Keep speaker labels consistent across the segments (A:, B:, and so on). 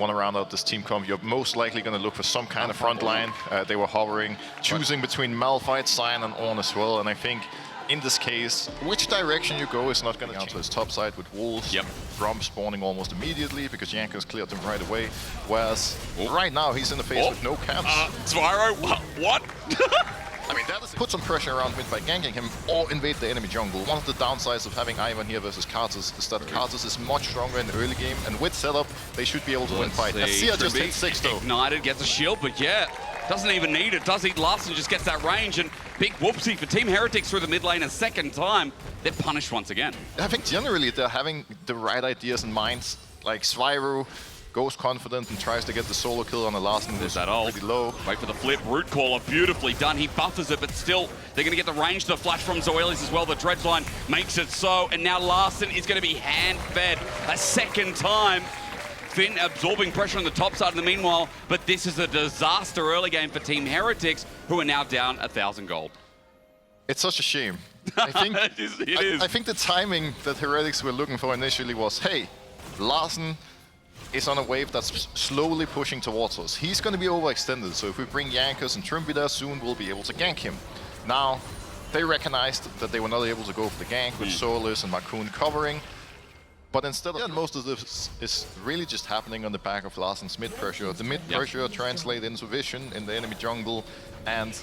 A: want to round out this team comp, you're most likely going to look for some kind of front line. They were hovering, choosing between Malphite, Cyan, and Ornn as well. And I think in this case, which direction you go is not going to change. His top side with Wolves, Drum spawning almost immediately because Jankos cleared them right away. Whereas right now he's in the face with no camps.
B: Spyro, what?
A: I mean, that is put some pressure around mid by ganking him or invade the enemy jungle. One of the downsides of having Ivan here versus Kazas is that Kazas is much stronger in the early game, and with setup, they should be able to win fight. Sia just hit 6 though.
B: Ignited, gets a shield, but yeah, doesn't even need it, does he? Larson just gets that range, and big whoopsie for Team Heretics through the mid lane a second time. They're punished once again.
A: I think generally they're having the right ideas in mind. Like Spyro goes confident and tries to get the solo kill on the last one.
B: There's that ult.
A: Pretty low.
B: Wait for the flip. Root caller, beautifully done. He buffers it, but still, they're going to get the range to the flash from Zoelis as well. The dredge line makes it so, and now Larson is going to be hand-fed a second time. Finn absorbing pressure on the top side in the meanwhile, but this is a disaster early game for Team Heretics, who are now down 1,000 gold.
A: It's such a shame. I think I think the timing that Heretics were looking for initially was, hey, Larson is on a wave that's slowly pushing towards us. He's going to be overextended, so if we bring Jankos and Trimby there soon, we'll be able to gank him. Now, they recognized that they were not able to go for the gank with Solis and Marcoon covering, but instead of most of this is really just happening on the back of Larson's mid pressure. The mid pressure translates into vision in the enemy jungle, and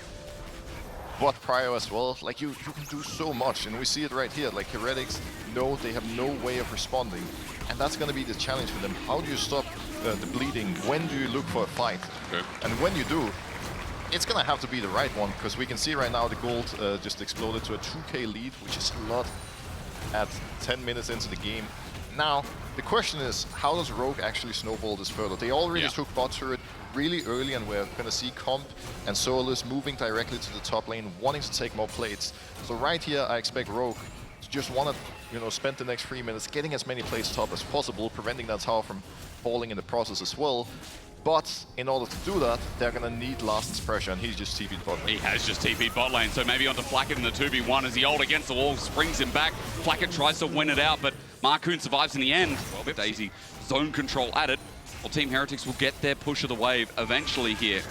A: bot prio as well. Like you can do so much, and we see it right here. Like Heretics know they have no way of responding, and that's going to be the challenge for them. How do you stop the bleeding? When do you look for a fight? And when you do, it's going to have to be the right one, because we can see right now the gold just exploded to a 2k lead, which is a lot at 10 minutes into the game. Now, the question is, how does Rogue actually snowball this further? They already took bot turret really early, and we're going to see Comp and Solis moving directly to the top lane, wanting to take more plates. So right here, I expect Rogue to just want to, spend the next 3 minutes getting as many plates top as possible, preventing that tower from falling in the process as well. But in order to do that, they're going to need Larson's pressure, and he's just TP'd bot lane.
B: He has just TP'd bot lane, so maybe onto Flacket in the 2v1 as he ult against the wall, springs him back. Flacket tries to win it out, but Marcoon survives in the end. Well, Daisy zone control at it. Well, Team Heretics will get their push of the wave eventually here,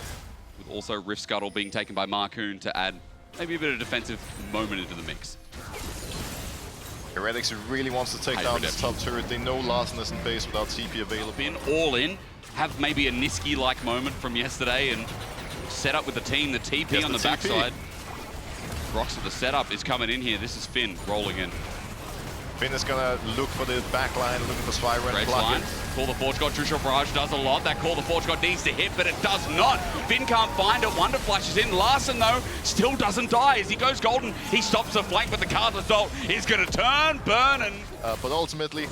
B: with also Rift Scuttle being taken by Marcoon to add maybe a bit of defensive moment into the mix.
A: Heretics really wants to take down this top turret. They know Larson isn't base without TP available.
B: Been all in. Have maybe a Niski-like moment from yesterday and set up with the team, the TP on the backside. Rocks of the setup is coming in here. This is Finn rolling in.
A: Finn is going to look for the back line, looking for Spyro and block it.
B: Call the Forge God. True Shot Barrage does a lot. That Call the Forge God needs to hit, but it does not. Finn can't find it. Wonder flashes in. Larson, though, still doesn't die. As he goes golden, he stops the flank, but the Cardless ult is going to turn, burn, and...
A: but ultimately,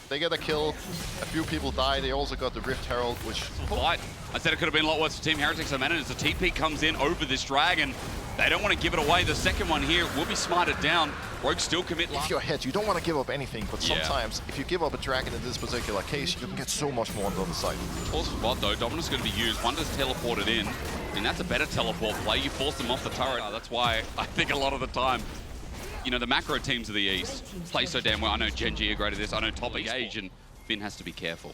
A: they get a kill. A few people die. They also got the Rift Herald, which...
B: Fight. I said it could have been a lot worse for Team Heretics. I meant it as the TP comes in over this dragon. They don't want to give it away. The second one here will be smarted down. Rogue still commit.
A: If you're ahead, you don't want to give up anything, but sometimes if you give up a dragon in this particular case, you can get so much more on the other side.
B: Pause for bot though. Dominus going to be used. Wonder's teleported in. And that's a better teleport play. You force them off the turret. That's why I think a lot of the time, the macro teams of the East play so damn well. I know Genji are great at this. I know Top Engage, and Finn has to be careful.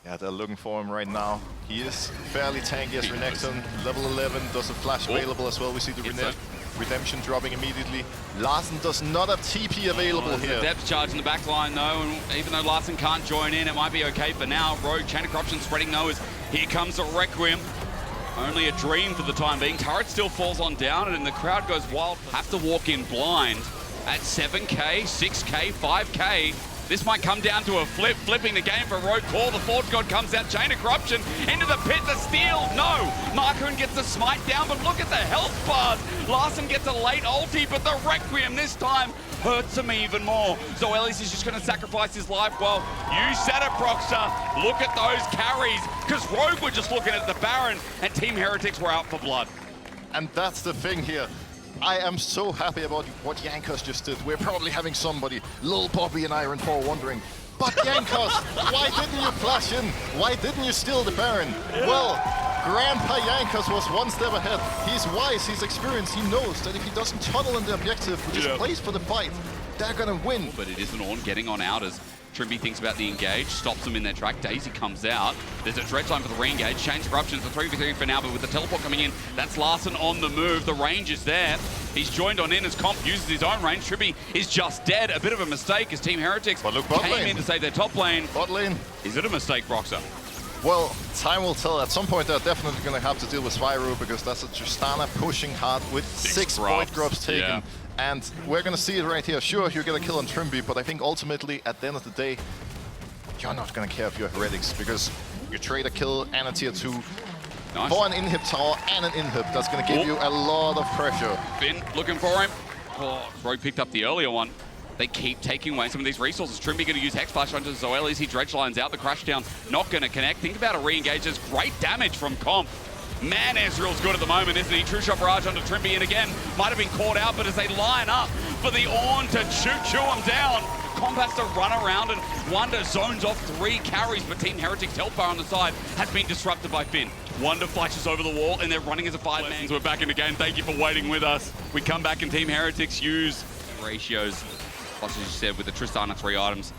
A: Yeah, they're looking for him right now. He is fairly tanky as Renekton. Level 11, does a flash available as well. We see the Redemption dropping immediately. Larson does not have TP available here.
B: The depth charge in the back line though, and even though Larson can't join in, it might be okay for now. Rogue, chain of corruption spreading though, as here comes a Requiem. Only a dream for the time being. Turret still falls on down, and the crowd goes wild. Have to walk in blind at 7k, 6k, 5k. This might come down to a flip, flipping the game for Rogue. Call, the Forge God comes out, chain of corruption into the pit, the steal, no! Marcoon gets the smite down, but look at the health bars. Larson gets a late ulti, but the Requiem this time hurts him even more. Zoelis is just gonna sacrifice his life. Well, you said it, Proxer. Look at those carries, because Rogue were just looking at the Baron, and Team Heretics were out for blood.
A: And that's the thing here. I am so happy about what Jankos just did. We're probably having somebody, Lil Bobby and Iron 4, wondering, but Jankos, why didn't you flash in? Why didn't you steal the Baron? Well, Grandpa Jankos was one step ahead. He's wise, he's experienced, he knows that if he doesn't tunnel in the objective, which is plays for the fight, they're gonna win.
B: But it isn't Ornn getting on out as Trimby thinks about the engage, stops them in their track. Daisy comes out. There's a dredge line for the re-engage. Change Corruptions, the 3v3 for now, but with the teleport coming in, that's Larson on the move. The range is there. He's joined on in as Comp uses his own range. Trimby is just dead. A bit of a mistake as Team Heretics came in to save their top lane.
A: Bot lane.
B: Is it a mistake, Broxer?
A: Well, time will tell. At some point, they're definitely going to have to deal with Spyro because that's a Tristana pushing hard with 6 point grubs taken.
B: Yeah.
A: And we're going to see it right here. Sure, you're going to kill on Trimby, but I think ultimately, at the end of the day, you're not going to care if you're Heretics because you trade a kill and a tier 2 for an inhib tower and an inhib. That's going to give you a lot of pressure.
B: Finn looking for him. Oh, Rogue picked up the earlier one. They keep taking away some of these resources. Trimby going to use Hex Flash onto Zoelis. He dredge lines out. The crash down not going to connect. Think about a re-engage. There's great damage from Comp. Man, Ezreal's good at the moment, isn't he? True Shot Barrage onto Trimby, and again, might have been caught out, but as they line up for the Ornn to chew him down, Comp has to run around, and Wonder zones off 3 carries, but Team Heretics' health bar on the side has been disrupted by Finn. Wonder flashes over the wall, and they're running as a 5-man. We're back in the game. Thank you for waiting with us. We come back, and Team Heretics use ratios, as you said, with the Tristana 3 items.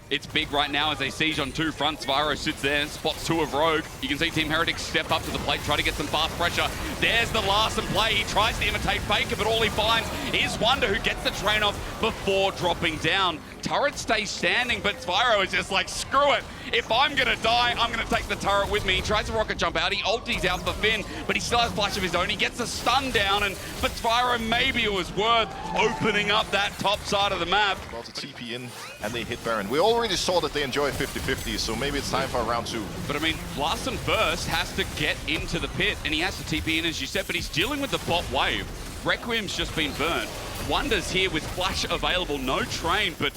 B: It's big right now as they siege on 2 fronts. Spyro sits there, spots 2 of Rogue. You can see Team Heretics step up to the plate, try to get some fast pressure. There's the Larson play. He tries to imitate Faker, but all he finds is Wonder, who gets the train off before dropping down. Turret stays standing, but Spyro is just like, screw it. If I'm going to die, I'm going to take the turret with me. He tries to rocket jump out. He ulties out for Finn, but he still has flash of his own. He gets a stun down, and for Spyro, maybe it was worth opening up that top side of the map.
A: About to TP in, and they hit Baron. We already saw that they enjoy 50-50, so maybe it's time for round 2.
B: But I mean, Larson first has to get into the pit, and he has to TP in, as you said, but he's dealing with the bot wave. Requiem's just been burnt. Wonder's here with flash available, no train, but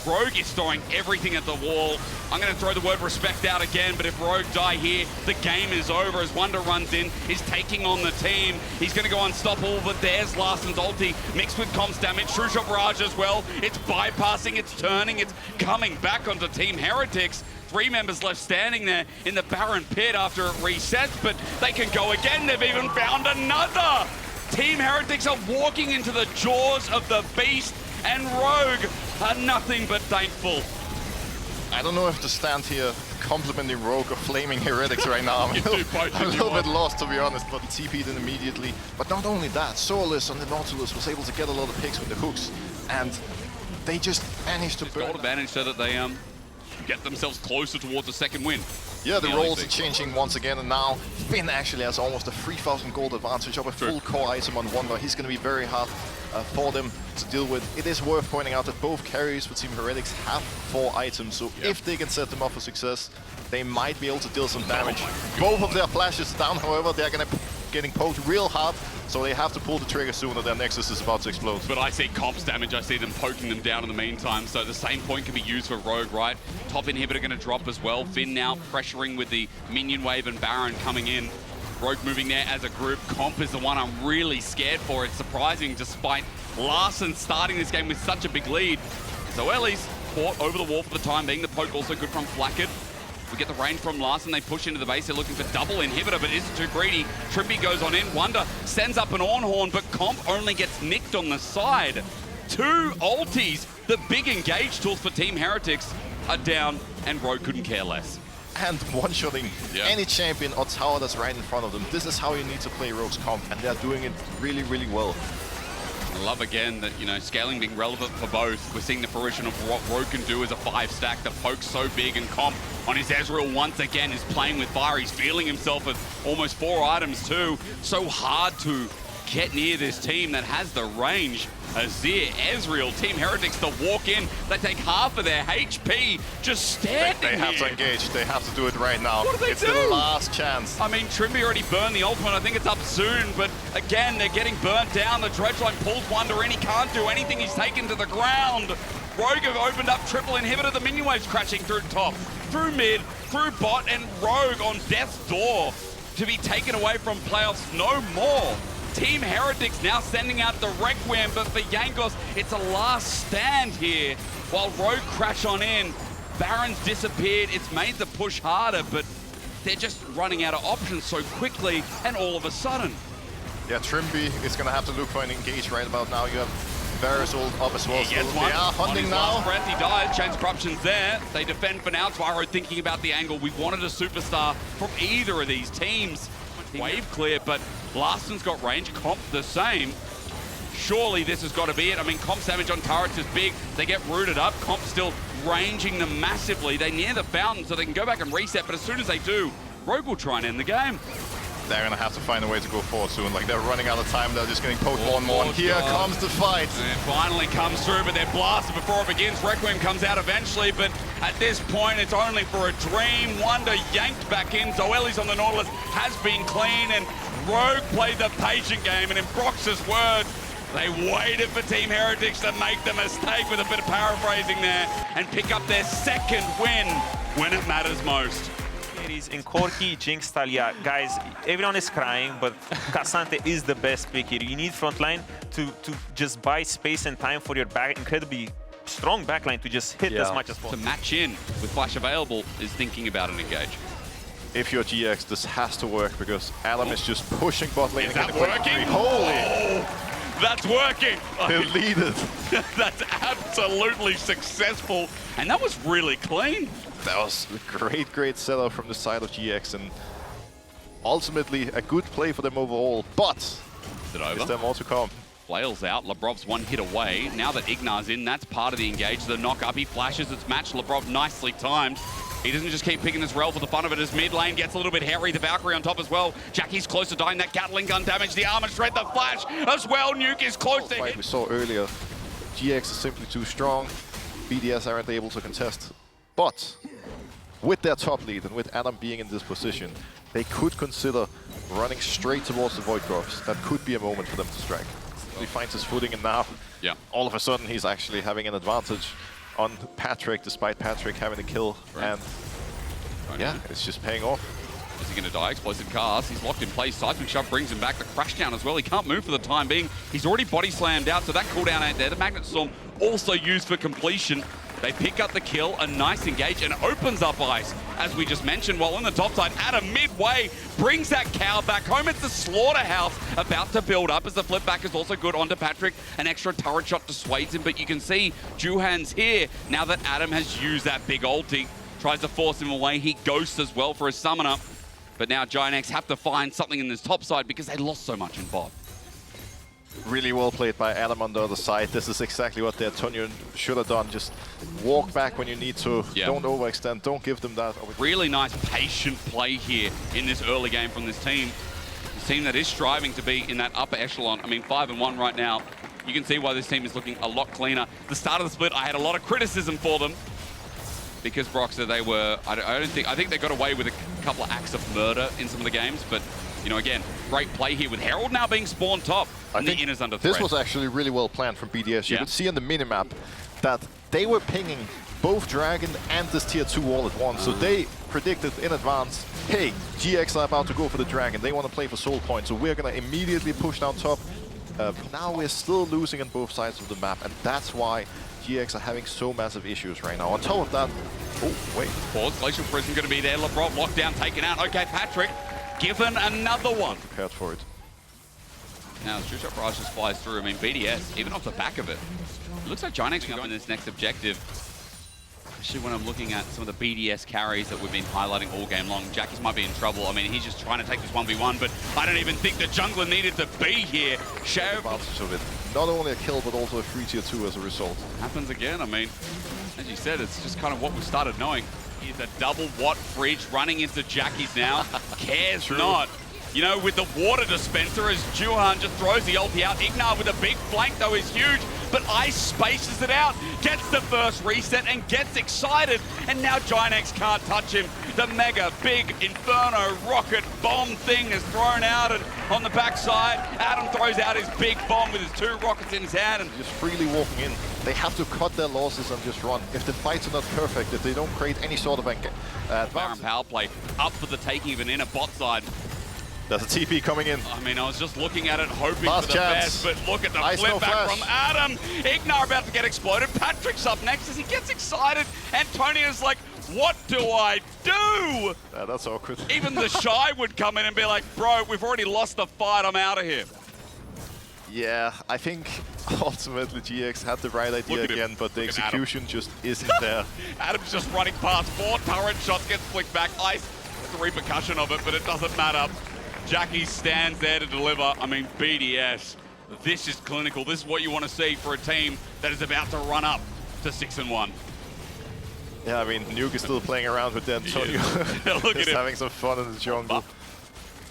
B: Rogue is throwing everything at the wall. I'm going to throw the word respect out again, but if Rogue die here, the game is over as Wonder runs in. He's taking on the team. He's going to go unstoppable, but there's Larson's ulti mixed with Comp's damage. True Shot Barrage as well. It's bypassing, it's turning, it's coming back onto Team Heretics. 3 members left standing there in the Baron pit after it resets, but they can go again. They've even found another. Team Heretics are walking into the jaws of the beast, and Rogue are nothing but thankful.
A: I don't know if to stand here complimenting Rogue or flaming Heretics right now. I'm a little bit lost, to be honest, but TP'd in immediately. But not only that, Solis on the Nautilus was able to get a lot of picks with the hooks, and they just managed to burn.
B: Gold advantage so that they get themselves closer towards a second win.
A: Yeah, the roles are changing once again, and now Finn actually has almost a 3,000 gold advantage of a full core item on Wonder. He's going to be very hard for them to deal with. It is worth pointing out that both carries for Team Heretics have 4 items, so if they can set them up for success, they might be able to deal some damage. Both of their flashes down, however, they're going to getting poked real hard, so they have to pull the trigger soon or their Nexus is about to explode.
B: But I see Comp's damage, I see them poking them down in the meantime, so the same point can be used for Rogue, right? Top inhibitor going to drop as well. Finn now pressuring with the minion wave and Baron coming in. Rogue moving there as a group. Comp is the one I'm really scared for. It's surprising despite Larson starting this game with such a big lead. Zoelis fought over the wall for the time being. The poke also good from Flackett. We get the range from Larson. They push into the base. They're looking for double inhibitor, but is it too greedy? Trimby goes on in. Wonder sends up an Ornn horn, but Comp only gets nicked on the side. 2 ultis. The big engage tools for Team Heretics are down, and Rogue couldn't care less.
A: And one-shotting any champion or tower that's right in front of them. This is how you need to play Rogue's Comp, and they're doing it really, really well.
B: I love again that, you know, scaling being relevant for both. We're seeing the fruition of what Rogue can do as a 5-stack. The poke's so big, and Comp on his Ezreal once again is playing with fire. He's feeling himself with almost 4 items too. So hard to get near this team that has the range. Azir, Ezreal, Team Heretics to walk in. They take half of their HP just standing
A: They have to engage. They have to do it right now.
B: What do they do?
A: It's the last chance.
B: I mean, Trimby already burned the ultimate. I think it's up soon, but again, they're getting burnt down. The dredge line pulls Wonder in. He can't do anything. He's taken to the ground. Rogue have opened up triple inhibitor. The minion wave's crashing through top, through mid, through bot, and Rogue on death's door to be taken away from playoffs no more. Team Heretics now sending out the Requiem, but for Jankos, it's a last stand here while Rogue crash on in. Baron's disappeared. It's made the push harder, but they're just running out of options so quickly, and all of a sudden.
A: Yeah, Trimby is going to have to look for an engage right about now. You have Verisol up as well.
B: He gets
A: They
B: one.
A: are hunting
B: On his
A: now.
B: last breath, he died. Chains of Corruption's there. They defend for now. Tyro thinking about the angle. We wanted a superstar from either of these teams. Wave clear, but Larson's got range. Comp the same. Surely this has got to be it. I mean, Comp's damage on turrets is big. They get rooted up. Comp still ranging them massively. They near the fountain, so they can go back and reset. But as soon as they do, Rogue will try and end the game.
A: They're going to have to find a way to go forward soon. Like, they're running out of time. They're just getting poked more and more. And here comes the fight.
B: And it finally comes through, but they're blasted before it begins. Requiem comes out eventually, but at this point, it's only for a dream. Wonder yanked back in. Zoelli's on the Nautilus has been clean, and Rogue played the patient game. And in Brox's words, they waited for Team Heretics to make the mistake, with a bit of paraphrasing there, and pick up their second win when it matters most.
C: In Corki, Jinx, Talia, guys, everyone is crying, but K'Sante is the best pick here. You need frontline to just buy space and time for your incredibly strong backline to just hit as much as possible.
B: To match in with Flash available is thinking about an engage.
A: If you're GX, this has to work because Alam is just pushing bot lane.
B: Is that working?
A: Holy!
B: That's working!
A: Deleted.
B: That's absolutely successful, and that was really clean.
A: That was a great setup from the side of GX, and ultimately a good play for them overall, but
B: Is it over?
A: is there more to come?
B: Flail's out, Lebrov's one hit away. Now that Ignar's in, that's part of the engage. The knock up, he flashes, it's matched. Lebrov nicely timed. He doesn't just keep picking this rel for the fun of it, as mid lane gets a little bit hairy. The Valkyrie on top as well. Jackie's close to dying. That Gatling gun damage, the armor shred, the flash as well. Nuke is close to hit.
A: We saw earlier, GX is simply too strong. BDS aren't able to contest. But with their top lead and with Adam being in this position, they could consider running straight towards the Void Drops. That could be a moment for them to strike. He finds his footing, and now all of a sudden he's actually having an advantage on Patrick, despite Patrick having a kill. Right. And yeah, it's just paying off.
B: Is he going to die? Explosive cast. He's locked in place. Seismic Shove brings him back. The crash down as well. He can't move for the time being. He's already body slammed out, so that cooldown ain't there. The Magnet Storm also used for completion. They pick up the kill, a nice engage, and opens up ice, as we just mentioned. While on the top side, Adam midway brings that cow back home. It's the slaughterhouse about to build up, as the flip back is also good onto Patrick. An extra turret shot dissuades him, but you can see Juhan's here now that Adam has used that big ulti. Tries to force him away. He ghosts as well for his summoner. But now Giants have to find something in this top side because they lost so much in bot.
A: Really well played by Adam on the other side. This is exactly what their Tonyan should have done. Just walk back when you need to. Don't overextend. Don't give them that.
B: Really nice patient play here in this early game from this team. This team that is striving to be in that upper echelon. I mean, 5-1 right now. You can see why this team is looking a lot cleaner. The start of the split, I had a lot of criticism for them, because Broxer, they were, I think they got away with a couple of acts of murder in some of the games, but, you know, again, great play here with Herald now being spawned top, and the Inner's under threat.
A: This was actually really well planned from BDS. You could see on the minimap that they were pinging both Dragon and this tier 2 all at once, so they predicted in advance, hey, GX are about to go for the Dragon, they want to play for soul points, so we're going to immediately push down top. Now we're still losing on both sides of the map, and that's why GX are having so massive issues right now. On top of that, oh, wait.
B: Pause, Glacial Prison going to be there. Lebrov locked down, taken out. Okay, Patrick, given another one.
A: Prepared for it.
B: Now, the True Shot Barrage just flies through. I mean, BDS, even off the back of it. It looks like Giants can go in this next objective. Especially when I'm looking at some of the BDS carries that we've been highlighting all game long. Jackie's might be in trouble. I mean, he's just trying to take this 1v1, but I don't even think the jungler needed to be here.
A: Advantage of it. Not only a kill, but also a free tier 2 as a result.
B: Happens again. I mean, as you said, it's just kind of what we started knowing. He's a double watt fridge running into Jackie's now. Cares not. You know, with the water dispenser, as Juhan just throws the ulti out. Ignar with a big flank, though, is huge, but Ice spaces it out, gets the first reset, and gets excited, and now Giants can't touch him. The mega big Inferno rocket bomb thing is thrown out, and on the backside, Adam throws out his big bomb with his 2 rockets in his hand. And
A: just freely walking in. They have to cut their losses and just run. If the fights are not perfect, if they don't create any sort of advantage.
B: Power play up for the taking of an inner bot side.
A: There's a TP coming in.
B: I mean, I was just looking at it, hoping
A: Last
B: for the
A: chance.
B: best, but look at the
A: Ice
B: flip
A: no
B: back
A: flash.
B: from Adam. Ignar about to get exploded. Patrick's up next as he gets excited. Antonia's like, what do I do?
A: That's awkward.
B: Even the Shy would come in and be like, bro, we've already lost the fight. I'm out of here.
A: Yeah, I think ultimately GX had the right idea again, but the execution just isn't there.
B: Adam's just running past. 4 turret shots gets flicked back. Ice, the repercussion of it, but it doesn't matter. Jackie stands there to deliver. I mean, BDS, this is clinical. This is what you want to see for a team that is about to run up to 6-1.
A: Yeah, I mean, Nuke is still playing around with Antonio.
B: Look at him.
A: Having some fun in the jungle.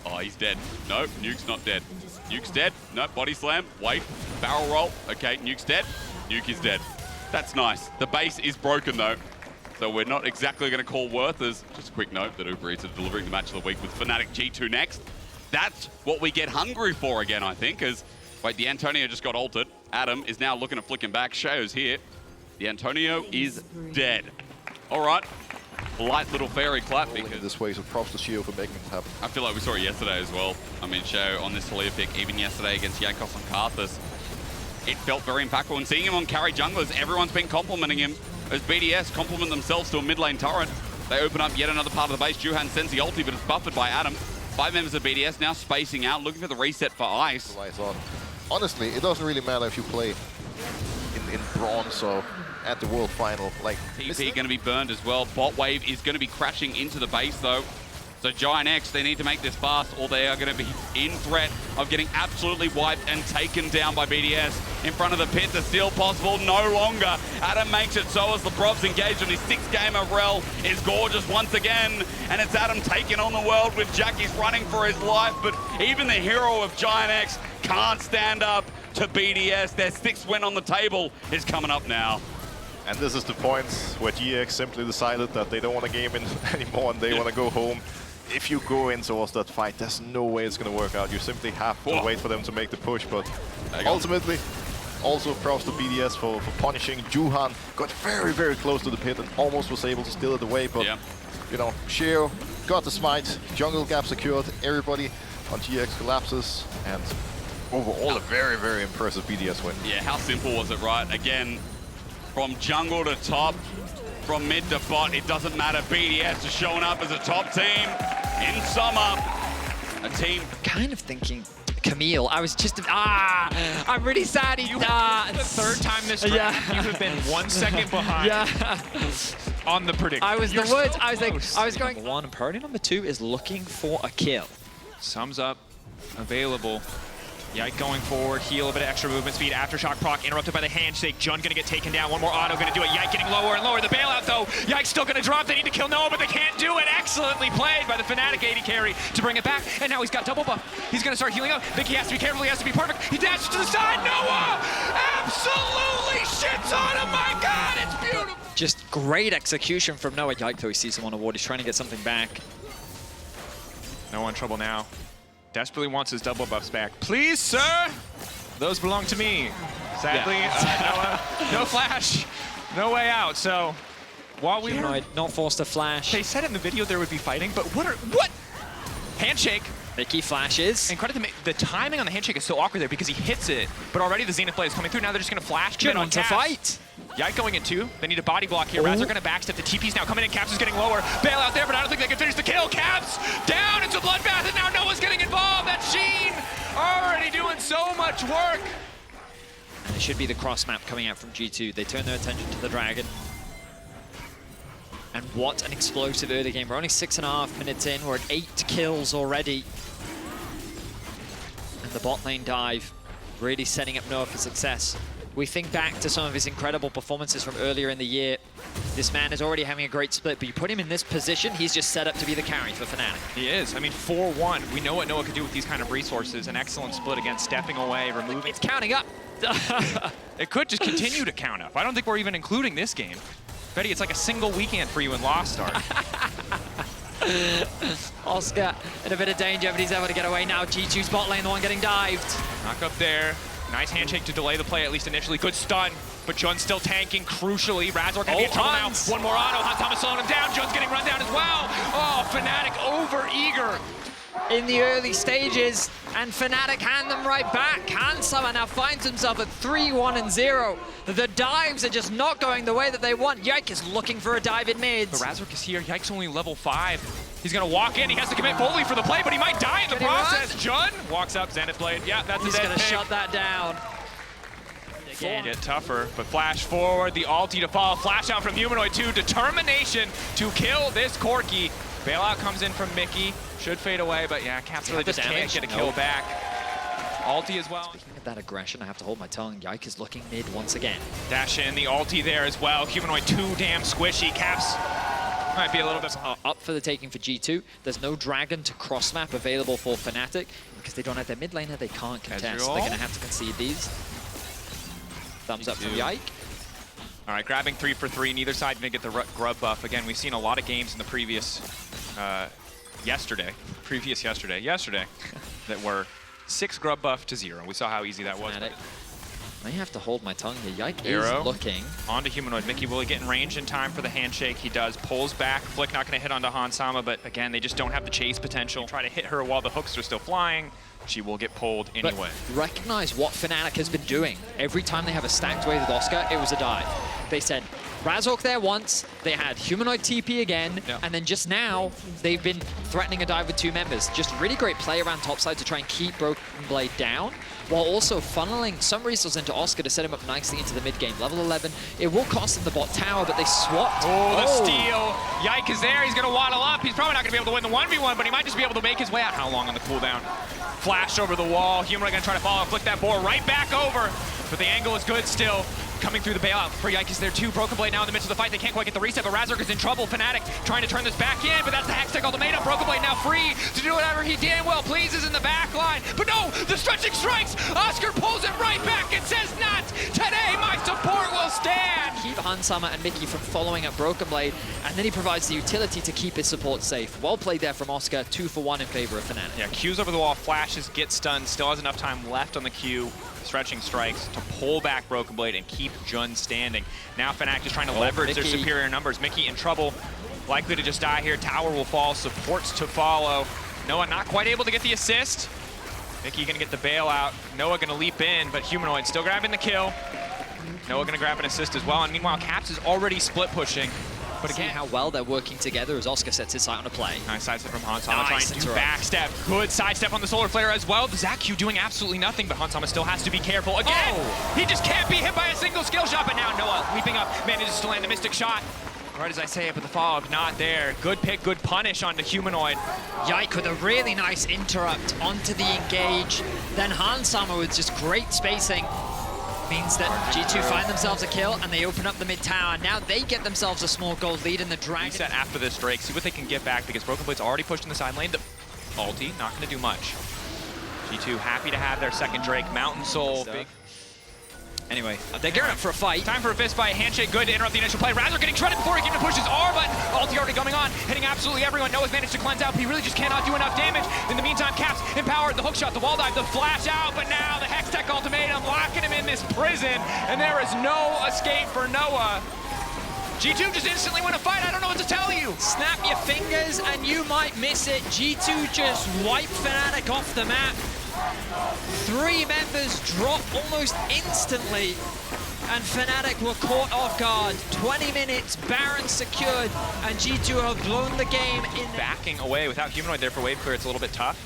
B: Oh, he's dead. No, Nuke's not dead. Nuke's dead. No, body slam. Wait. Barrel roll. Okay, Nuke's dead. Nuke is dead. That's nice. The base is broken, though. So we're not exactly going to call Worth as just a quick note that Uber Eats are delivering the match of the week with Fnatic G2 next. That's what we get hungry for again, I think, as wait, the Antonio just got ulted. Adam is now looking to flick him back. Shao's here. The Antonio is dead. All right. Light little fairy clap because
A: this way, so props to Shio for making it happen.
B: I feel like we saw it yesterday as well. I mean, Shao on this Talia pick, even yesterday against Yakos and Karthus, it felt very impactful. And seeing him on carry junglers, everyone's been complimenting him as BDS compliment themselves to a mid lane turret. They open up yet another part of the base. Juhan sends the ulti, but it's buffered by Adam. 5 members of BDS now spacing out, looking for the reset for Ice.
A: Lights on. Honestly, it doesn't really matter if you play in bronze or at the World Final. Like,
B: TP going to be burned as well. Bot wave is going to be crashing into the base though. So Giant X, they need to make this fast or they are going to be in threat of getting absolutely wiped and taken down by BDS. In front of the pit, the steal possible no longer. Adam makes it so as the Probs engaged on his 6th game of Rel is gorgeous once again. And it's Adam taking on the world with Jackie's running for his life. But even the hero of Giant X can't stand up to BDS. Their 6th win on the table is coming up now.
A: And this is the point where GX simply decided that they don't want to game in anymore and they want to go home. If you go in towards that fight, there's no way it's going to work out. You simply have to wait for them to make the push. But ultimately, also props to BDS for punishing. Juhan got very, very close to the pit and almost was able to steal it away. But, you know, Sheo got the smite, jungle gap secured, everybody on GX collapses. And overall, a very, very impressive BDS win.
B: Yeah, how simple was it, right? Again, from jungle to top, from mid to bot, it doesn't matter. BDS is showing up as a top team in summer. A team
D: kind of thinking Camille. I was just I'm really sad he
E: the 3rd time this round, you have been 1 second behind on the prediction.
D: I was I was going number 1 and priority number 2 is looking for a kill.
E: Sums up available. Yike going forward, heal, a bit of extra movement speed, aftershock proc, interrupted by the handshake. Jun gonna get taken down, one more auto gonna do it. Yike getting lower and lower. The bailout though, Yike's still gonna drop. They need to kill Noah, but they can't do it. Excellently played by the Fnatic AD carry to bring it back. And now he's got double buff. He's gonna start healing up. I think he has to be careful, he has to be perfect. He dashes to the side, Noah absolutely shits on him, my God, it's beautiful.
D: Just great execution from Noah. Yike though, he sees him on a ward, he's trying to get something back.
E: Noah in trouble now. Desperately wants his double buffs back. Please, sir! Those belong to me. Sadly, Noah, no flash, no way out. So, while we were
D: not forced to flash.
E: They said in the video there would be fighting, but what? Handshake.
D: Mickey flashes.
E: And credit to the timing on the handshake is so awkward there because he hits it, but already the Zenith play is coming through. Now they're just gonna flash.
D: Jun on to fight.
E: Yike going in 2. They need a body block here. Razor gonna backstep. The TP's now coming in. Caps is getting lower. Bail out there, but I don't think they can finish the kill. Caps down into bloodbath, and now Noah's getting involved. That Sheen already doing so much work.
D: And it should be the cross map coming out from G2. They turn their attention to the Dragon. And what an explosive early game. We're only 6.5 minutes in. We're at 8 kills already. And the bot lane dive really setting up Noah for success. We think back to some of his incredible performances from earlier in the year. This man is already having a great split, but you put him in this position, he's just set up to be the carry for Fnatic.
E: He is. I mean, 4-1. We know what Noah could do with these kind of resources. An excellent split again, stepping away, removing.
D: It's counting up.
E: It could just continue to count up. I don't think we're even including this game. Betty, it's like a single weekend for you in Lost Star.
D: Oscar in a bit of danger, but he's able to get away now. G2's bot lane, the one getting dived.
E: Knock up there. Nice handshake to delay the play, at least initially. Good stun, but Jun's still tanking crucially. Razor gonna be in trouble now. One more auto. Hans Thomas slowing him down. Jun's getting run down as well. Oh, Fnatic over-eager.
D: In the early stages, and Fnatic hand them right back. Hansama now finds himself at 3-1-0. The dives are just not going the way that they want. Yike is looking for a dive in mids.
E: The Razork is here. Yike's only level 5. He's gonna walk in, he has to commit fully for the play, but he might die in the process. Jun walks up, Zenith Blade. Yeah, that's
D: He's
E: a dead
D: gonna
E: pick.
D: shut that down.
E: Get tougher, but flash forward, the ulti to follow. Flash out from Humanoid 2, determination to kill this Corki. Bailout comes in from Mickey, should fade away, but yeah, Caps really just can't get a kill back. Ulti as well.
D: Speaking of that aggression, I have to hold my tongue. Yike is looking mid once again.
E: Dash in the ulti there as well. Humanoid 2 damn squishy. Caps might be a little bit
D: Up for the taking for G2. There's no Dragon to cross map available for Fnatic because they don't have their mid laner. They can't contest.
E: Casual.
D: They're going to have to concede these. Thumbs up from Yike.
E: All right, grabbing 3 for 3. Neither side gonna get the grub buff. Again, we've seen a lot of games in the previous yesterday, that were 6 grub buff to 0. We saw how easy that was.
D: I have to hold my tongue here. Yike
E: Arrow
D: is looking.
E: Onto Humanoid. Mickey, will he get in range in time for the handshake? He does. Pulls back. Flick not going to hit onto Hansama, but again, they just don't have the chase potential. Try to hit her while the hooks are still flying. She will get pulled anyway.
D: But recognize what Fnatic has been doing. Every time they have a stacked wave with Oscar, it was a dive. They said Razork there once, they had Humanoid TP again, and then just now, they've been threatening a dive with 2 members. Just really great play around topside to try and keep Broken Blade down, while also funneling some resources into Oscar to set him up nicely into the mid game. Level 11, it will cost them the bot tower, but they swapped.
E: Oh, the steal. Yike is there, he's gonna waddle up. He's probably not gonna be able to win the 1v1, but he might just be able to make his way out. How long on the cooldown? Flash over the wall. Humanoid gonna try to follow, flick that board right back over, but the angle is good still. Coming through the bailout for Yike is there too. Broken Blade now in the midst of the fight. They can't quite get the reset, but Razork is in trouble. Fnatic trying to turn this back in, but that's the Hextech ultimatum. Broken Blade now free to do whatever he damn well pleases in the back line. But no, the stretching strikes. Oscar pulls it right back and says, not today, my support will stand.
D: Keep Hansama and Mickey from following up Broken Blade, and then he provides the utility to keep his support safe. Well played there from Oscar, 2 for 1 in favor of Fnatic.
E: Yeah, Q's over the wall, flashes, gets stunned, still has enough time left on the Q. Stretching strikes to pull back Broken Blade and keep Jun standing. Now Fnatic is trying to leverage their superior numbers. Mickey in trouble, likely to just die here. Tower will fall, supports to follow. Noah not quite able to get the assist. Mickey gonna get the bailout. Noah gonna leap in, but Humanoid still grabbing the kill. Noah gonna grab an assist as well, and meanwhile Caps is already split pushing. But again,
D: how well they're working together as Oscar sets his sight on a play.
E: Nice sidestep from Hansama, trying to do backstep. Good sidestep on the Solar Flare as well. ZachQ doing absolutely nothing, but Hansama still has to be careful. Again, he just can't be hit by a single skill shot, but now Noah leaping up, manages to land the Mystic shot. Right as I say it, but the follow-up not there. Good pick, good punish onto Humanoid.
D: Yike with a really nice interrupt onto the engage. Then Hansama with just great spacing. Means that G2 find themselves a kill and they open up the mid tower. Now they get themselves a small gold lead in the Dragon.
E: Reset after this, Drake. See what they can get back because Broken Blade's already pushed in the side lane. The ulti, not going to do much. G2 happy to have their second Drake. Mountain Soul. Big.
D: Anyway, they're gearing up for a fight.
E: Time for a fist fight. Handshake good to interrupt the initial play. Razor getting shredded before he can even push his R button. Ulti already coming on, hitting absolutely everyone. Noah's managed to cleanse out, but he really just cannot do enough damage. In the meantime, Caps empowered the hook shot, the wall dive, the flash out, but now the Hextech ultimatum locking him in this prison, and there is no escape for Noah. G2 just instantly win a fight. I don't know what to tell you.
D: Snap your fingers and you might miss it. G2 just wiped Fnatic off the map. 3 members drop almost instantly, and Fnatic were caught off guard. 20 minutes, Baron secured, and G2 have blown the game in.
E: Backing away without Humanoid there for wave clear, it's a little bit tough.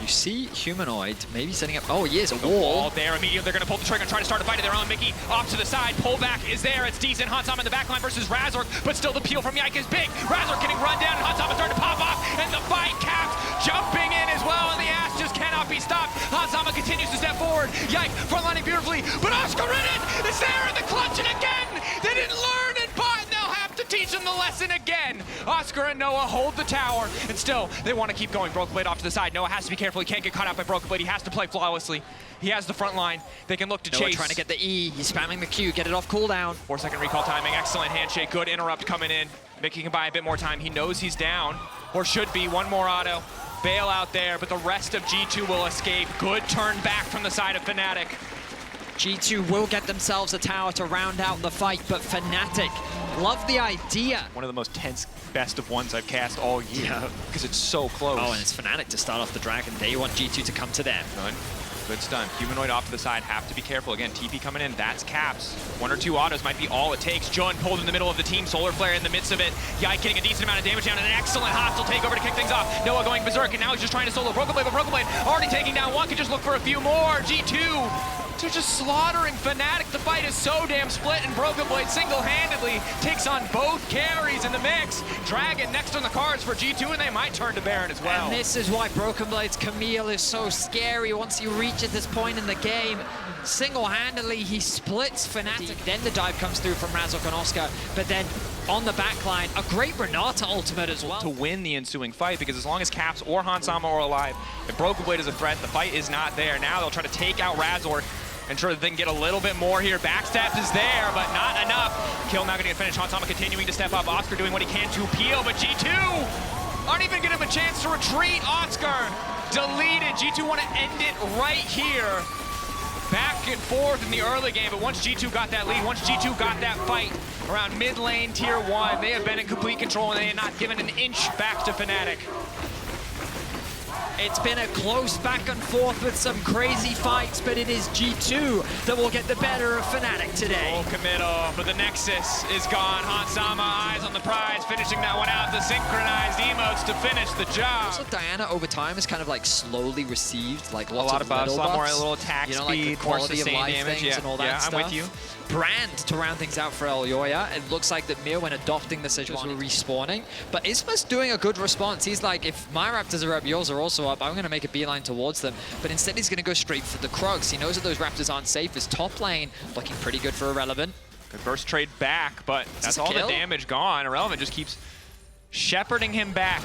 D: You see Humanoid maybe setting up, oh he is, a
E: the
D: wall.
E: There immediately, they're gonna pull the trigger and try to start a fight of their own. Mickey off to the side, pullback is there, it's decent. Hansama in the backline versus Razork, but still the peel from Yike is big. Razork getting run down, and Hansama starting to pop off, and the fight Caps jumping in as well, and the ass just cannot be stopped. Hansama continues to step forward. Yike frontlining beautifully, but Oscar in it is there in the clutch, and again, they didn't learn it, but they'll have to teach them the lesson again. Oscar and Noah hold the tower, and still, they want to keep going. Broken Blade off to the side. Noah has to be careful. He can't get caught out by Broken Blade. He has to play flawlessly. He has the front line. They can look to
D: Noah
E: chase.
D: trying to get the E. He's spamming the Q. Get it off cooldown.
E: 4-second recall timing. Excellent handshake. Good interrupt coming in. Mickey can buy a bit more time. He knows he's down, or should be. One more auto. Bail out there, but the rest of G2 will escape. Good turn back from the side of Fnatic.
D: G2 will get themselves a tower to round out the fight, but Fnatic love the idea.
E: One of the most tense best of ones I've cast all year because it's so close.
D: Oh, and it's Fnatic to start off the Dragon. They want G2 to come to them.
E: Good. Good stun. Humanoid off to the side. Have to be careful. Again, TP coming in. That's caps. 1 or 2 autos might be all it takes. Jun pulled in the middle of the team. Solar Flare in the midst of it. Yike getting a decent amount of damage down. And an excellent hostile takeover to kick things off. Noah going berserk, and now he's just trying to solo Broken Blade, but Broken Blade already taking down one. Could just look for a few more. G2. They're just slaughtering Fnatic. The fight is so damn split, and Broken Blade single-handedly takes on both carries in the mix. Dragon next on the cards for G2, and they might turn to Baron as well.
D: And this is why Broken Blade's Camille is so scary once you reach at this point in the game. Single-handedly, he splits Fnatic. Then the dive comes through from Razok and Oscar, but then on the backline, a great Renata ultimate as well.
E: To win the ensuing fight, because as long as Caps or Hansama are alive, if Broken Blade is a threat, the fight is not there. Now they'll try to take out Razor, ensure that they can get a little bit more here. Backstab is there, but not enough. Kill now gonna get finished. Hansama continuing to step up. Oscar doing what he can to peel, but G2 aren't even gonna have a chance to retreat. Oscar deleted. G2 want to end it right here. Back and forth in the early game, but once G2 got that lead, once G2 got that fight around mid lane tier 1, they have been in complete control and they have not given an inch back to Fnatic.
D: It's been a close back and forth with some crazy fights, but it is G2 that will get the better of Fnatic today.
E: Full committal, but the Nexus is gone. Hansama, eyes on the prize, finishing that one out. The synchronized emotes to finish the job.
D: Also, Diana over time is kind of like slowly received, like lots
E: a lot of buffs, a lot more
D: buffs.
E: little attack
D: you know,
E: speed,
D: like the quality of
E: more
D: life
E: damage,
D: things and all that stuff.
E: I'm with you.
D: Brand to round things out for Elyoya. It looks like that Mir, when adopting the Sejuani, were respawning, but Isma's doing a good response. He's like, if my Raptors are up, yours are also up. I'm going to make a beeline towards them, but instead he's going to go straight for the Krugs. He knows that those Raptors aren't safe. His top lane looking pretty good for Irrelevant.
E: Good burst trade back, but that's all the damage gone. Irrelevant just keeps shepherding him back,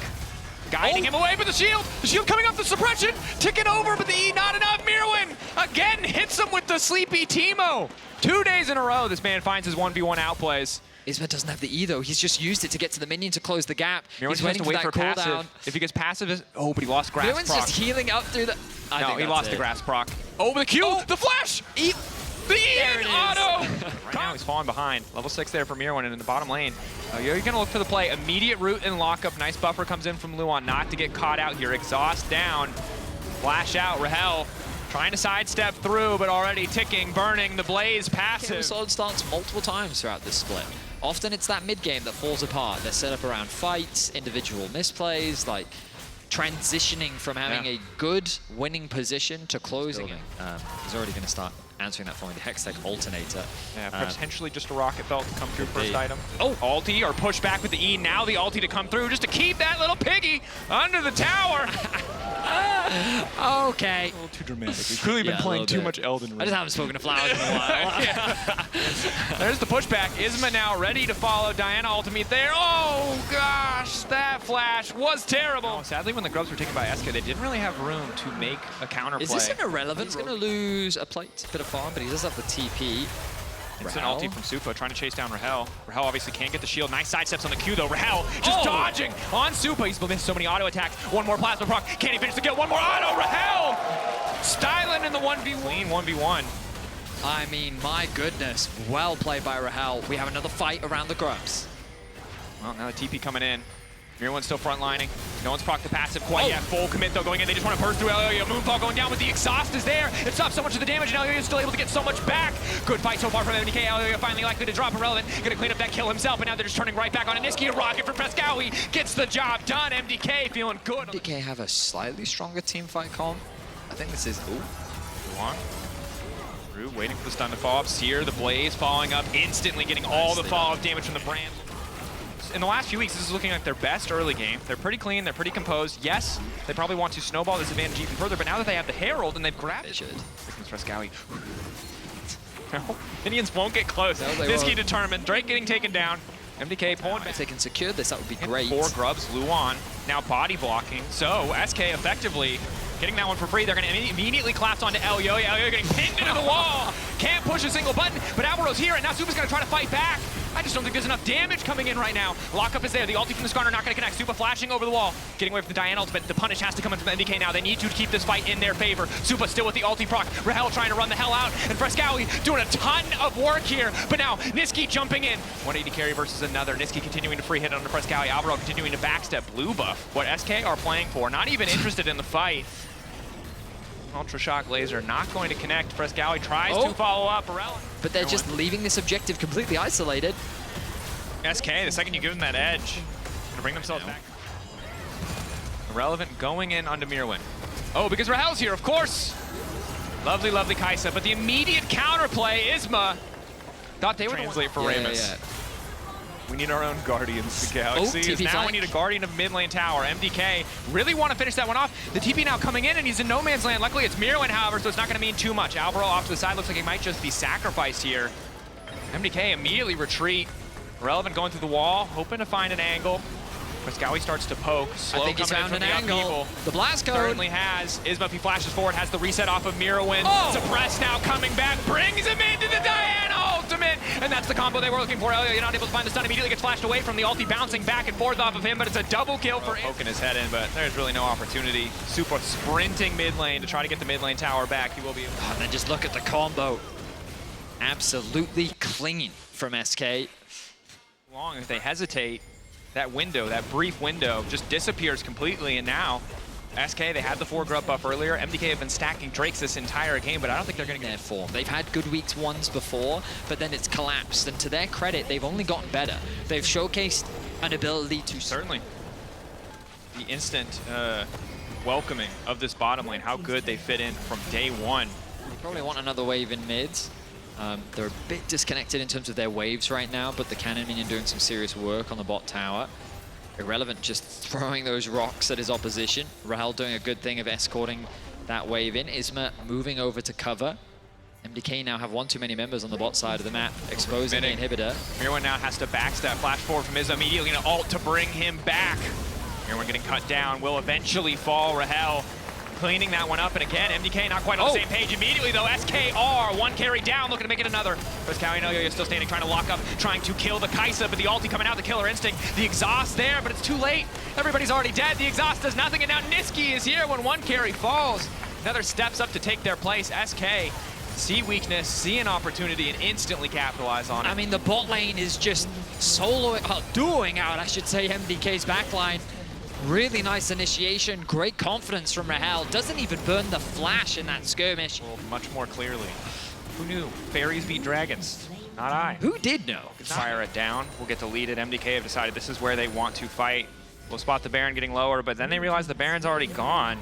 E: guiding him away, but the shield coming up, the suppression, ticking over, but the E not enough. Mirwin again hits him with the sleepy Teemo. 2 days in a row, this man finds his 1v1 outplays.
D: Isma doesn't have the E though. He's just used it to get to the minion to close the gap.
E: Mirwin's waiting to wait for passive. If he gets passive, but he lost grass
D: Mirwin's
E: proc.
D: just healing up through the...
E: No, he lost the grass proc. Oh, but the Q, the flash! The Ian auto! Right now he's falling behind. Level 6 there for Mirwin in the bottom lane. You're gonna look for the play. Immediate root and lockup. Nice buffer comes in from Luan, not to get caught out here. Exhaust down. Flash out, Rahel. Trying to sidestep through, but already ticking, burning, the Blaze passive.
D: Solid starts multiple times throughout this split. Often it's that mid game that falls apart. They're set up around fights, individual misplays, like transitioning from having a good winning position to closing it. He's already going to start answering that for me. The Hextech Alternator.
E: Yeah, potentially just a rocket belt to come through first item.
D: Oh,
E: ulti or push back with the E. Now the ulti to come through just to keep that little piggy under the tower.
D: Okay.
E: A little too dramatic. We've clearly been playing too much Elden Ring.
D: I just haven't spoken to Flowers in a while.
E: There's the pushback. Isma now ready to follow. Diana ultimate there. Oh gosh, that flash was terrible. Sadly, when the grubs were taken by SK, they didn't really have room to make a counterplay.
D: Is this an Irrelevant? He's going to lose a plate, bit of farm, but he does have the TP.
E: It's an ulti from Supa trying to chase down Rahel. Rahel obviously can't get the shield. Nice sidesteps on the Q though. Rahel just dodging on Supa. He's missed so many auto attacks. One more plasma proc. Can't he finish the kill? One more auto. Rahel styling in the 1v1. Clean 1v1.
D: I mean, my goodness. Well played by Rahel. We have another fight around the grubs.
E: Well, now the TP coming in. Mirwin's still frontlining. No one's proc the passive quite yet. Full commit though going in. They just want to burst through Elyoya. Moonfall going down with the exhaust is there. It stops so much of the damage and Elyoya is still able to get so much back. Good fight so far from MDK. Elyoya finally likely to drop Irrelevant. Gonna clean up that kill himself, but now they're just turning right back on Niski. A rocket for Frescowi gets the job done. MDK feeling good.
D: MDK have a slightly stronger team fight comp. I think this is...
E: Luan. Rue waiting for the stun to fall up. Seer, the Blaze falling up, instantly getting all the fall-off damage from the brand. In the last few weeks, this is looking like their best early game. They're pretty clean, they're pretty composed. Yes, they probably want to snowball this advantage even further, but now that they have the Herald and they've grabbed it. Here comes Frescowi. No, minions won't get close. Niski determined. Drake getting taken down. MDK pulling back.
D: If they can secure this, that would be great.
E: 4 grubs, Luan now body blocking. So SK effectively getting that one for free. They're going to immediately collapse onto Elyoya. Elyoya getting pinned into the wall. Can't push a single button, but Alvaro's here, and now Supa's going to try to fight back. I just don't think there's enough damage coming in right now. Lockup is there. The ulti from the Skarner not going to connect. Supa flashing over the wall. Getting away from the Diana ultimate. The punish has to come in from MDK now. They need to keep this fight in their favor. Supa still with the ulti proc. Rahel trying to run the hell out. And Frescowi doing a ton of work here. But now Niski jumping in. 180 carry versus another. Niski continuing to free hit onto Frescowi. Alvaro continuing to backstep. Blue buff. What SK are playing for. Not even interested in the fight. Ultra Shock Laser not going to connect. Frescowie tries to follow up. Irrelevant.
D: But they're just leaving this objective completely isolated.
E: SK, the second you give them that edge, gonna bring themselves back. Irrelevant going in onto Mirwin. Oh, because Rahel's here, of course. Lovely, lovely Kaisa, but the immediate counterplay, Isma, thought they would translate for Ramus. We need our own Guardians of the Galaxy. Now we need a Guardian of mid lane tower. MDK really want to finish that one off. The TP now coming in, and he's in no man's land. Luckily, it's Mirwin, however, so it's not going to mean too much. Alvaro off to the side. Looks like he might just be sacrificed here. MDK immediately retreat. Irrelevant going through the wall, hoping to find an angle. Frescowie starts to poke. Slow
D: I think he's found an angle. The blast code.
E: Certainly has. Isma, if he flashes forward, has the reset off of Mirwin. Suppressed now coming back, brings him into the Diana ultimate. And that's the combo they were looking for. Elio not able to find the stun, immediately gets flashed away from the ulti, bouncing back and forth off of him, but it's a double kill for poking his head in, but there's really no opportunity. Super sprinting mid lane to try to get the mid lane tower back. He will be able to.
D: And then just look at the combo. Absolutely clinging from SK.
E: Long if they hesitate, that window, that brief window, just disappears completely, and now SK, they had the 4-grub buff earlier. MDK have been stacking Drakes this entire game, but I don't think they're going to get
D: form. They've had good weeks ones before, but then it's collapsed, and to their credit, they've only gotten better. They've showcased an ability to...
E: Certainly. The instant welcoming of this bottom lane, how good they fit in from day one.
D: They probably want another wave in mids. They're a bit disconnected in terms of their waves right now, but the Cannon Minion doing some serious work on the bot tower. Irrelevant just throwing those rocks at his opposition. Rahel doing a good thing of escorting that wave in. Isma moving over to cover. MDK now have one too many members on the bot side of the map, exposing the inhibitor.
E: Mirwin now has to backstab, flash forward from Isma, immediately an ult to bring him back. Mirwin getting cut down, will eventually fall. Rahel cleaning that one up, and again, MDK not quite on the same page immediately, though. SKR, one carry down, looking to make it another. Frescowie and Elio still standing, trying to lock up, trying to kill the Kaisa, but the ulti coming out, the killer instinct, the exhaust there, but it's too late. Everybody's already dead. The exhaust does nothing, and now Niski is here when one carry falls. Another steps up to take their place. SK see weakness, see an opportunity, and instantly capitalize on it.
D: I mean, the bot lane is just dueling out, I should say, MDK's backline. Really nice initiation, great confidence from Rahel. Doesn't even burn the flash in that skirmish.
E: Well, much more clearly. Who knew? Fairies beat dragons. Not I.
D: Who did know?
E: Fire it down. We'll get the lead at MDK. Have decided this is where they want to fight. We'll spot the Baron getting lower, but then they realize the Baron's already gone.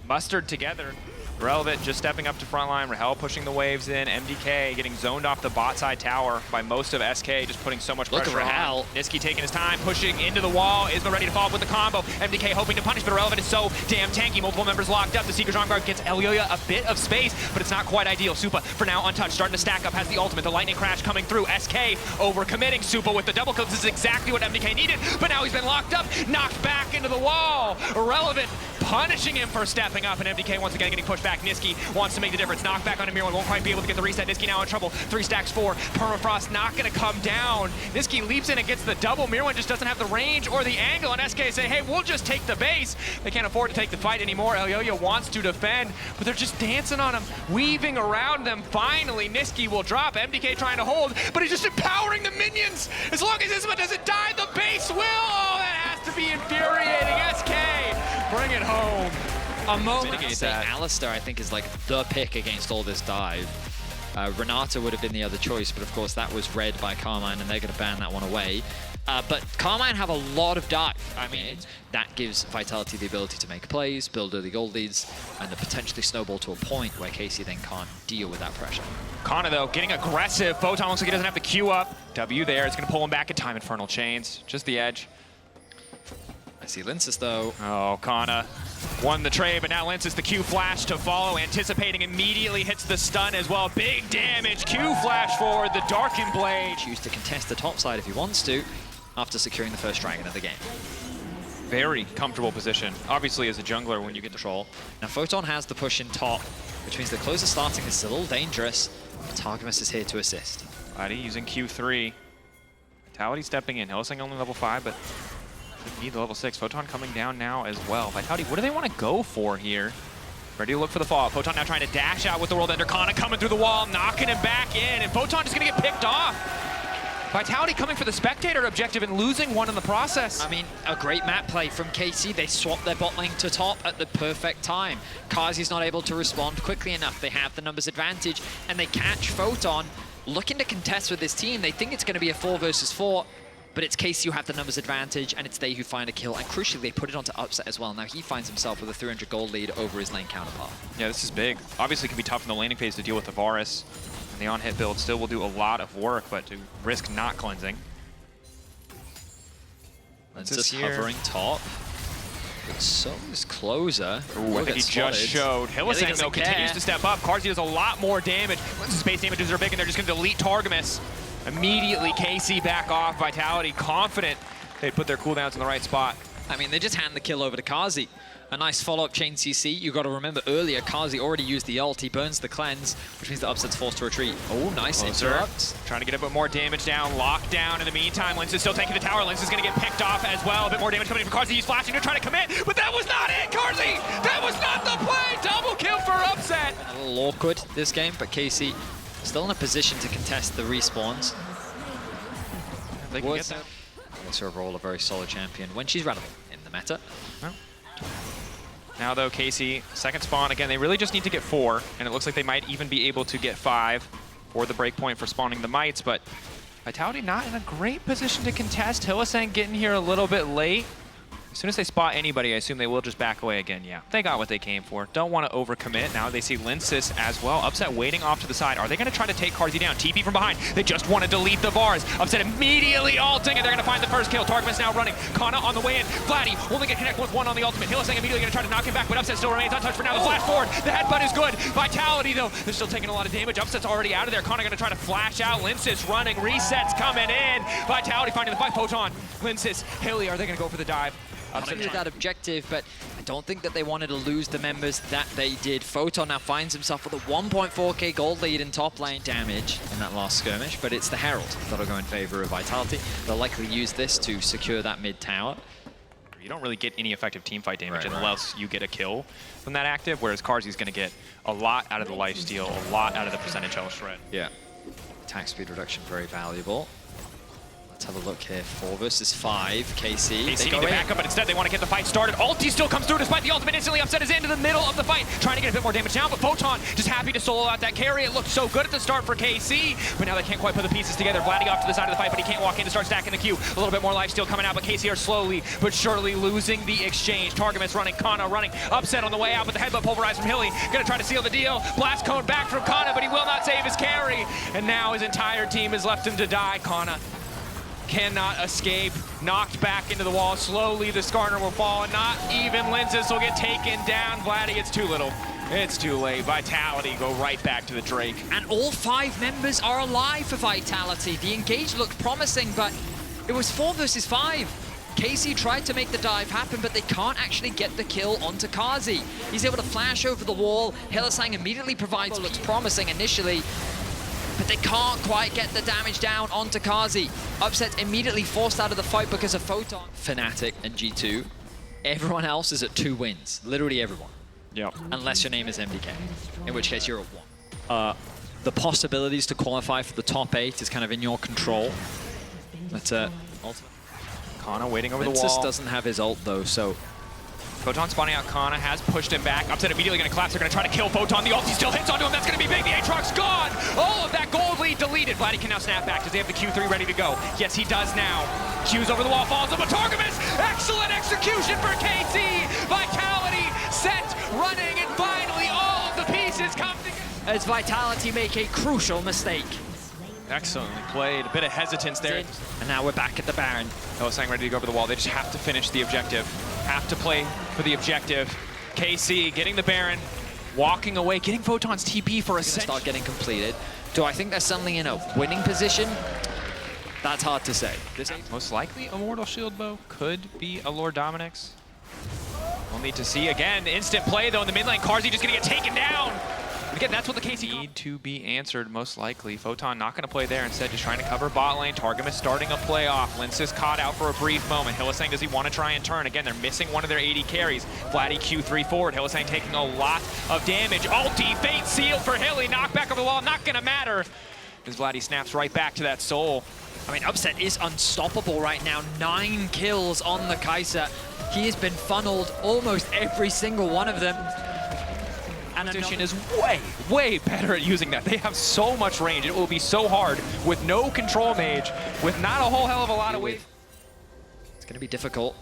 E: Mustered together. Irrelevant just stepping up to frontline. Rahel pushing the waves in. MDK getting zoned off the bot side tower by most of SK, just putting so much pressure on.
D: Rahel.
E: Niski taking his time, pushing into the wall. Isma ready to follow up with the combo. MDK hoping to punish, but Irrelevant is so damn tanky. Multiple members locked up. The Seeker's Arm Guard gets Elioya a bit of space, but it's not quite ideal. Supa, for now, untouched, starting to stack up, has the ultimate. The lightning crash coming through. SK overcommitting. Supa with the double kill. This is exactly what MDK needed, but now he's been locked up, knocked back into the wall. Irrelevant punishing him for stepping up, and MDK once again getting pushed back. Niski wants to make the difference. Knock back on Mirwin, won't quite be able to get the reset. Niski now in trouble. 3 stacks 4. Permafrost not going to come down. Niski leaps in and gets the double. Mirwin just doesn't have the range or the angle, and SK say, hey, we'll just take the base. They can't afford to take the fight anymore. Elioya wants to defend, but they're just dancing on him, weaving around them. Finally, Niski will drop. MDK trying to hold, but he's just empowering the minions. As long as Isma doesn't die, the base will. Oh, that has to be infuriating. SK, bring it home.
D: A moment to say Alistar, I think, is like the pick against all this dive. Renata would have been the other choice, but of course that was read by Carmine, and they're going to ban that one away. But Carmine have a lot of dive. I mean, that gives Vitality the ability to make plays, build early gold leads, and then potentially snowball to a point where Casey then can't deal with that pressure.
E: Kana, though, getting aggressive. Photon looks like he doesn't have the Q up. W there, it's going to pull him back in time. Infernal Chains, just the edge.
D: I see Linsis, though.
E: Oh, Kana won the trade, but now Linsis, the Q flash to follow, anticipating, immediately hits the stun as well. Big damage, Q flash forward, the Darkened Blade.
D: Choose to contest the top side if he wants to, after securing the first dragon of the game.
E: Very comfortable position, obviously as a jungler when you get control.
D: Now Photon has the push in top, which means the closer starting is a little dangerous, but Targamas is here to assist.
E: Vitality using Q3. Vitality stepping in, Hellsing only level 5, but need the level 6. Photon coming down now as well. Vitality, what do they want to go for here? Ready to look for the fall. Photon now trying to dash out with the World Ender. Kana coming through the wall, knocking him back in, and Photon just going to get picked off. Vitality coming for the spectator objective and losing one in the process.
D: I mean, a great map play from KC. They swap their bot lane to top at the perfect time. Kazi's not able to respond quickly enough. They have the numbers advantage, and they catch Photon looking to contest with this team. They think it's going to be a 4 versus 4, but it's KC who have the numbers advantage, and it's they who find a kill. And crucially, they put it onto Upset as well. Now he finds himself with a 300 gold lead over his lane counterpart.
E: Yeah, this is big. Obviously, it can be tough in the laning phase to deal with the Varus. And the on-hit build still will do a lot of work, but to risk not cleansing.
D: Just hovering top. But so is Closer.
E: Ooh, I think he just showed. Hylissang, though, continues to step up. Carzzy does a lot more damage. Once the space damages are big, and they're just going to delete Targamas. Immediately, KC back off. Vitality confident they put their cooldowns in the right spot.
D: I mean, they just hand the kill over to Kazi. A nice follow-up chain CC. You got to remember earlier, Kazi already used the ult. He burns the cleanse, which means the Upset's forced to retreat. Oh, nice interrupt.
E: Trying to get a bit more damage down. Lockdown in the meantime. Lince is still taking the tower. Lince is going to get picked off as well. A bit more damage coming in from Karzy. He's flashing to try to commit, but that was not it, Karzy! That was not the play! Double kill for Upset!
D: A little awkward this game, but KC still in a position to contest the respawns.
E: They can get that.
D: Makes her overall a very solid champion when she's relevant in the meta.
E: Well. Now though, KC, second spawn, again, they really just need to get 4, and it looks like they might even be able to get 5 for the breakpoint for spawning the Mites, but Vitality not in a great position to contest. Hylissang getting here a little bit late. As soon as they spot anybody, I assume they will just back away again. Yeah, they got what they came for. Don't want to overcommit. Now they see Linces as well. Upset waiting off to the side. Are they going to try to take Karzy down? TP from behind. They just want to delete the Vars. Upset immediately ulting, and they're going to find the first kill. Targamas now running. Kana on the way in. Vladdy only going to connect with 1 on the ultimate. Hylissang immediately going to try to knock him back, but Upset still remains untouched for now. The flash forward. The headbutt is good. Vitality, though, they're still taking a lot of damage. Upset's already out of there. Kana going to try to flash out. Linces running. Resets coming in. Vitality finding the fight. Photon. Linces. Hilly, are they going to go for the dive?
D: Upset that objective, but I don't think that they wanted to lose the members that they did. Photon now finds himself with a 1.4k gold lead in top lane damage in that last skirmish, but it's the Herald that'll go in favor of Vitality. They'll likely use this to secure that mid tower.
E: You don't really get any effective teamfight damage unless you get a kill from that active, whereas Karzy's going to get a lot out of the lifesteal, a lot out of the percentage health shred.
D: Yeah. Attack speed reduction, very valuable. Let's have a look here. 4 versus 5. KC.
E: KC need to back up, but instead they want to get the fight started. Ulti still comes through despite the ultimate. Instantly Upset is into the middle of the fight, trying to get a bit more damage down, but Photon just happy to solo out that carry. It looked so good at the start for KC, but now they can't quite put the pieces together. Vladdy off to the side of the fight, but he can't walk in to start stacking the queue. A little bit more life steal coming out, but KC are slowly but surely losing the exchange. Targamas running, Kana running, Upset on the way out, but the headbutt pulverized from Hilly. Gonna try to seal the deal. Blast cone back from Kana, but he will not save his carry. And now his entire team has left him to die. Kana cannot escape, knocked back into the wall. Slowly the Skarner will fall, and not even Linces will get taken down. Vladdy, it's too little. It's too late. Vitality go right back to the Drake.
D: And all 5 members are alive for Vitality. The engage looked promising, but it was 4 versus 5. KC tried to make the dive happen, but they can't actually get the kill onto Karzy. He's able to flash over the wall. Hylissang immediately provides what looks promising initially, but they can't quite get the damage down onto Karzy. Upset immediately forced out of the fight because of Photon. Fnatic and G2. Everyone else is at 2 wins. Literally everyone.
E: Yep.
D: Unless your name is MDK, in which case you're at 1. The possibilities to qualify for the top 8 is kind of in your control. But ultimate.
E: Kana waiting over the
D: Linces
E: wall.
D: doesn't have his ult though, so
E: Photon spawning out. Kana has pushed him back. Upset immediately going to collapse. They're going to try to kill Photon. The ulti still hits onto him. That's going to be big. The Aatrox's gone. All of that gold lead deleted. Vladdy can now snap back. Does they have the Q3 ready to go? Yes, he does now. Q's over the wall, falls over Targamas. Excellent execution for KC. Vitality set, running, and finally all of the pieces come together.
D: as Vitality make a crucial mistake.
E: Excellently played. A bit of hesitance there.
D: And now we're back at the Baron.
E: Hylissang ready to go over the wall. They just have to finish the objective. Have to play for the objective. KC getting the Baron, walking away, getting Photon's TP for a second.
D: Start getting completed. Do I think they're suddenly in a winning position? That's hard to say.
E: Most likely Immortal Shield Bow could be a Lord Dominic's. We'll need to see again. Instant play though in the mid lane. Carzzy just gonna get taken down. And again, that's what the KC need to be answered most likely. Photon not gonna play there, instead just trying to cover bot lane. Targamas starting a playoff. Lince is caught out for a brief moment. Hylissang, does he want to try and turn? Again, they're missing one of their 80 carries. Vladdy Q3 forward. Hylissang taking a lot of damage. Ulti, fate sealed for Hilly. Knock back over the wall, not gonna matter. as Vladdy snaps right back to that soul.
D: I mean, Upset is unstoppable right now. 9 kills on the Kai'Sa. He has been funneled almost every single one of them. And
E: Competition is way better at using that. They have so much range. It will be so hard with no control mage, with not a whole hell of a lot of weight.
D: It's going to be difficult.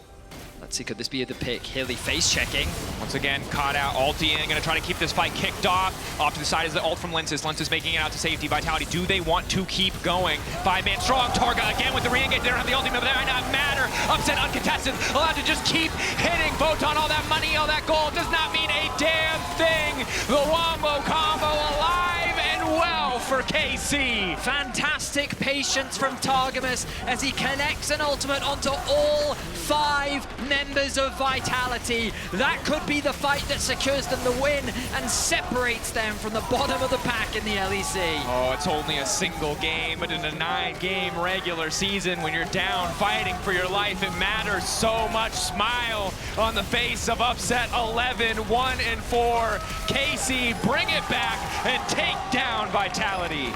D: Let's see, could this be the pick? Hilly face checking.
E: Once again, caught out, ulti in, gonna try to keep this fight kicked off. Off to the side is the ult from Lensis. Lensis making it out to safety. Vitality, do they want to keep going? 5-man strong, Targa again with the re-engage. They don't have the ultimate, but that might not matter. Upset uncontested, allowed to just keep hitting. Photon, all that money, all that gold does not mean a damn thing. The Wombo combo alive and well for KC.
D: Fantastic patience from Targamas as he connects an ultimate onto all 5 members of Vitality. That could be the fight that secures them the win and separates them from the bottom of the pack in the LEC.
E: Oh, it's only a single game, but in a 9-game regular season, when you're down fighting for your life, it matters so much. Smile on the face of Upset 11, 1-4. KC, bring it back and take down Vitality.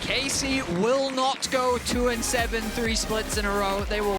D: KC will not go 2-7, 3 splits in a row. They will